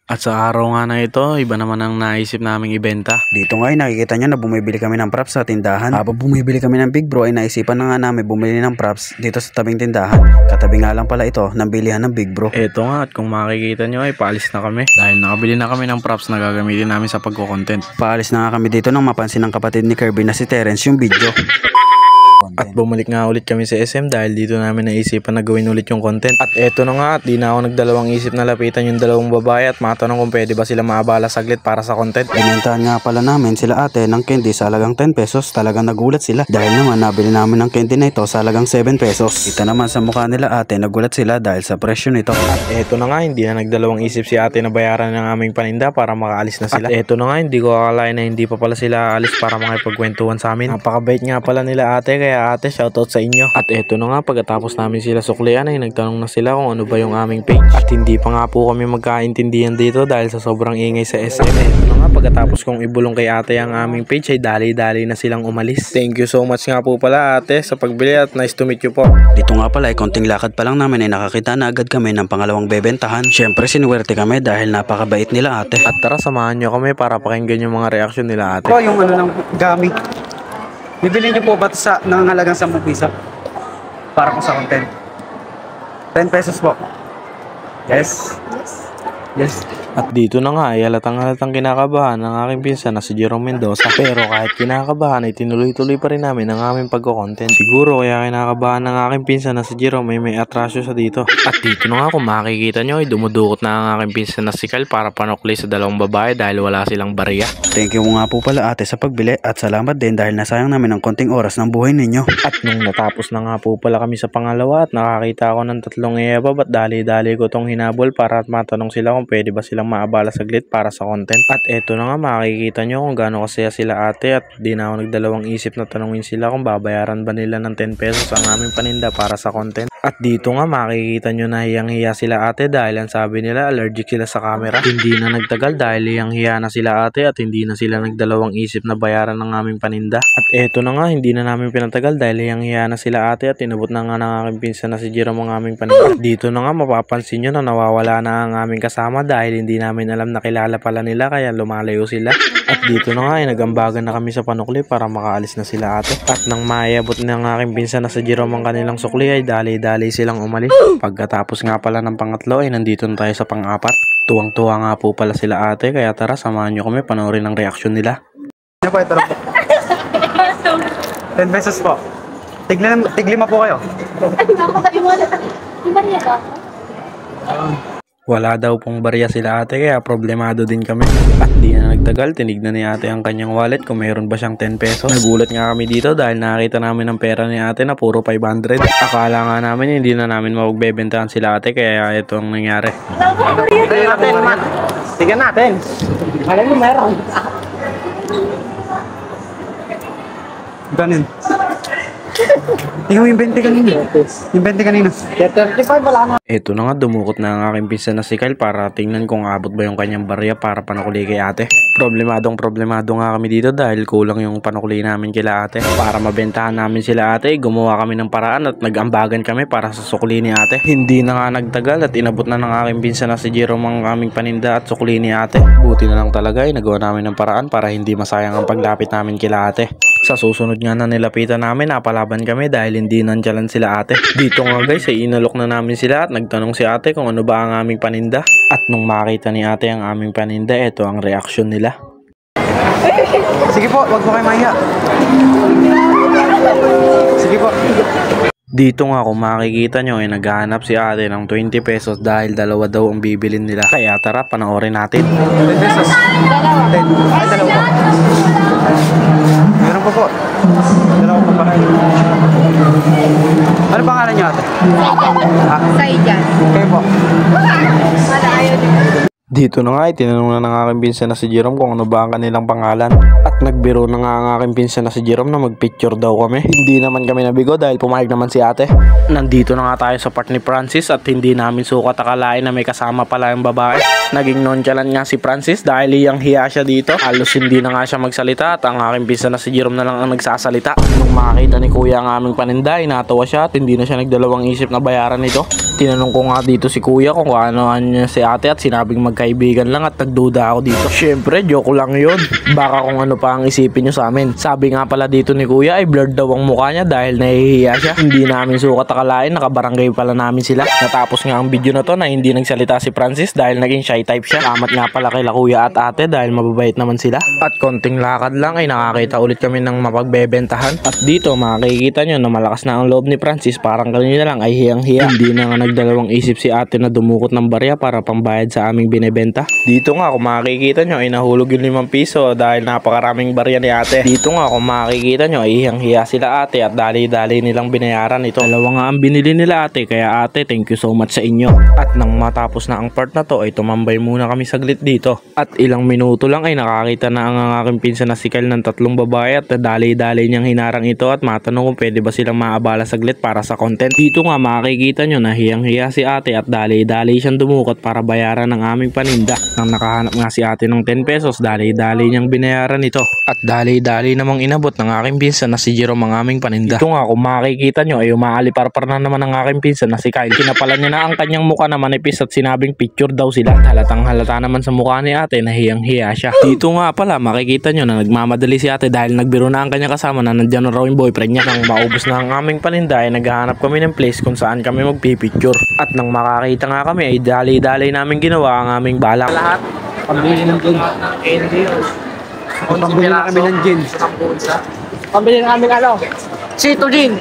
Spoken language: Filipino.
At sa araw nga na ito, iba naman ang naisip naming ibenta. Dito nga ay nakikita nyo na bumibili kami ng props sa tindahan. Habang bumibili kami ng Big Bro ay naisipan na nga namin bumili ng props dito sa tabing tindahan. Katabi nga lang pala ito ng bilihan ng Big Bro. Eto nga, at kung makikita nyo ay paalis na kami. Dahil nakabili na kami ng props na gagamitin namin sa pagko-content. Paalis na nga kami dito nang mapansin ng kapatid ni Kirby na si Terence yung video. At bumalik nga ulit kami sa SM dahil dito namin naisipan na gawin ulit yung content. At eto na nga, at di na ako nagdalawang isip na lapitan yung dalawang babae at matanong kung pwede ba sila maabala saglit para sa content. Binentahan nga pala namin sila ate ng candy sa halagang 10 pesos. Talagang nagulat sila dahil naman nabili namin ng candy na ito sa halagang 7 pesos. Kita naman sa mukha nila ate, nagulat sila dahil sa presyo nito. At eto na nga, hindi na nagdalawang isip si ate na bayaran ng aming paninda para makaalis na sila. At eto na nga, hindi ko akalain na hindi pa pala sila aalis para makipagkwentuhan sa amin. Napakabait nga pala nila ate, kaya ate, shoutout sa inyo. At eto na nga, pagkatapos namin sila suklian ay nagtanong na sila kung ano ba yung aming page. At hindi pa nga po kami magkaintindihan dito dahil sa sobrang ingay sa SM. Eto na nga, pagkatapos kong ibulong kay ate ang aming page ay dali-dali na silang umalis. Thank you so much nga po pala ate sa pagbili at nice to meet you po. Dito nga pala ay konting lakad pa lang namin ay nakakita na agad kami ng pangalawang bebentahan. Syempre sinuwerte kami dahil napakabait nila ate. At tara, samahan nyo kami para pakinggan yung mga reaksyon nila ate. Po yung ano ng gamit. Bibili niyo po ba ito sa nangangalagang 10 piso? Para po sa content. 10 pesos po. Yes. Yes. At dito na nga ay halatang kinakabahan ng aking pinsan na si Jerome Mendoza. Pero kahit kinakabahan ay tinuloy-tuloy pa rin namin ang aming pagko-content. Siguro kaya kinakabahan ng aking pinsan na si Jerome ay may atrasyo sa dito. At dito na nga, kung makikita nyo ay dumudukot na ang aking pinsan na si Kyle para panukli sa dalawang babae dahil wala silang barya. Thank you nga po pala ate sa pagbili at salamat din dahil nasayang namin ang konting oras ng buhay ninyo. At nung natapos na nga po pala kami sa pangalawa at nakakita ako ng 3 eba, ba't dali-dali ko tong hinabol para at matanong sila kung pwede ba silang maabala saglit para sa content. At eto na nga, makikita nyo kung gaano kasaya sila ate at di na ako nagdalawang isip na tanungin sila kung babayaran ba nila ng 10 pesos ang aming paninda para sa content. At dito nga makikita nyo na hiyang-hiya sila ate dahil ang sabi nila allergic sila sa camera. Hindi na nagtagal dahil hiyang-hiya na sila ate at hindi na sila nagdalawang isip na bayaran ng aming paninda. At eto na nga, hindi na namin pinatagal dahil hiyang-hiya na sila ate at inabot na nga ng aking pinsan na si Jerome ang aming paninda. At dito na nga, mapapansin nyo na nawawala na ang aming kasama dahil hindi namin alam na kilala pala nila kaya lumalayo sila. At dito na nga ay nagambagan na kami sa panukli para makaalis na sila ate. At nang maiabot ng aking pinsan na si Jerome ang kanilang sukli ay dali-dali silang umalis. Pagkatapos nga pala ng pangatlo ay nandito na tayo sa pang-apat. Tuwang-tuwa nga po pala sila ate kaya tara, samahan nyo kami panoorin ang reaksyon nila. Ano po ito po? 10 pesos po. Tiglima po kayo. Wala daw pong barya sila ate kaya problemado din kami. At di na nagtagal, tinignan ni ate ang kanyang wallet kung mayroon ba siyang 10 pesos. Nagulat nga kami dito dahil nakita namin ang pera ni ate na puro 500. Akala nga namin hindi na namin magbebentahan sila ate kaya ito ang nangyari. Tingnan natin. Alam mo meron. Ganun. Tingnan mo yung 20 kanina. Yung 20 kanina. 35 wala na. Eto na nga, dumukot na ang aking pinsan na si Kyle para tingnan kung abot ba yung kanyang barya para panukuli kay ate. Problemado nga kami dito dahil kulang yung panukuli namin kila ate. Para mabentahan namin sila ate, gumawa kami ng paraan at nag-ambagan kami para sa sukli ni ate. Hindi na nga nagtagal at inabot na ng aking pinsan na si Jerome ang aming paninda at sukli ni ate. Buti na lang talaga ay nagawa namin ng paraan para hindi masayang ang paglapit namin kila ate. Sa susunod nga na nilapitan namin, napalaban kami dahil hindi nantyalan sila ate. Dito nga guys ay inalok na namin sila at nagtanong si ate kung ano ba ang aming paninda. At nung makita ni ate ang aming paninda, ito ang reaksyon nila. Sige po, wag po kayo mahiya. Sige po. Dito nga kung makikita nyo ay naghahanap si ate ng 20 pesos dahil dalawa daw ang bibilin nila. Kaya tara, panoorin natin. 10 pesos. 10. Ay, dalawa po. Meron po po. Dalawa po pa. Ano pangalan niyo ate? Saijan. Kayo po. Wala, ayaw din. Dito na nga ay tinanong na ng aking pinsan na si Jerome kung ano ba ang kanilang pangalan. At nagbiro na nga ang aking pinsan na si Jerome na magpicture daw kami. Hindi naman kami nabigo dahil pumayag naman si ate. Nandito na nga tayo sa part ni Francis at hindi namin sukat akalain na may kasama pala yung babae. Naging nonchalant nga si Francis dahil hiyang-hiya siya dito. Halos hindi na nga siya magsalita at ang aking pinsan na si Jerome na lang ang nagsasalita. Nung makita ni kuya ang aming paninda, natawa siya at hindi na siya nagdalawang isip na bayaran ito. Tinanong ko nga dito si kuya kung ano niya si ate at sinabing magkaibigan magkakaibigan lang at nagduda ako dito. Syempre, joke lang yun. Baka kung ano pa ang isipin nyo sa amin. Sabi nga pala dito ni Kuya ay blurred daw ang mukha niya dahil nahihiya siya. Hindi namin sukat akalain, nakabarangay pala namin sila. Natapos nga ang video na to na hindi nagsalita si Francis dahil naging shy type siya. Salamat nga pala kay Kuya at ate dahil mababait naman sila. At konting lakad lang ay nakakita ulit kami ng mapagbebentahan. At dito makikita nyo na malakas na ang loob ni Francis, parang kanina lang ay hiyang-hiya. Hindi na nga nagdalawang isip si ate na dumukot ng barya para pambayad sa aming binebenta. Dito nga kung makikita nyo ay nahulog yung 5 piso dahil napakaraming barya ni ate. Dito nga kung makikita nyo ay hiyang-hiya sila ate at dali-dali nilang binayaran ito. Dalawa nga ang binili nila ate, kaya ate thank you so much sa inyo. At nang matapos na ang part na to ay tumambay muna kami saglit dito. At ilang minuto lang ay nakakita na ang aking pinsan na si Kyle ng 3 babae at dali-dali niyang hinarang ito at matanong kung pwede ba silang maabala saglit para sa content. Dito nga makikita nyo na hiyang-hiya si ate at dali-dali siyang dumukot para bayaran ng aming paninda. Nang nakahanap nga si ate ng 10 pesos, dali-dali niyang binayaran ito. At dali-dali namang inabot ng aking pinsan na si Jerome ang aming paninda. Dito nga kung makikita nyo ay umaaliparpar na naman ang aking pinsan na si Kyle. Kinapalan niya na ang kanyang mukha na manipis at sinabing picture daw sila. Halatang halata naman sa mukha ni ate na hiyang-hiya siya. Dito nga pala makikita nyo na nagmamadali si ate dahil nagbiro na ang kanyang kasama na nandiyan na raw yung boyfriend niya. Nang maubos na ang aming paninda ay naghahanap kami ng place kung saan kami magpipicture. At nang makakita nga kami ay dali-dali namin ginawa ang aming balak. Lahat, pambili ng gin. Pambili na kami ng gin. Pambili na kami Sito gin.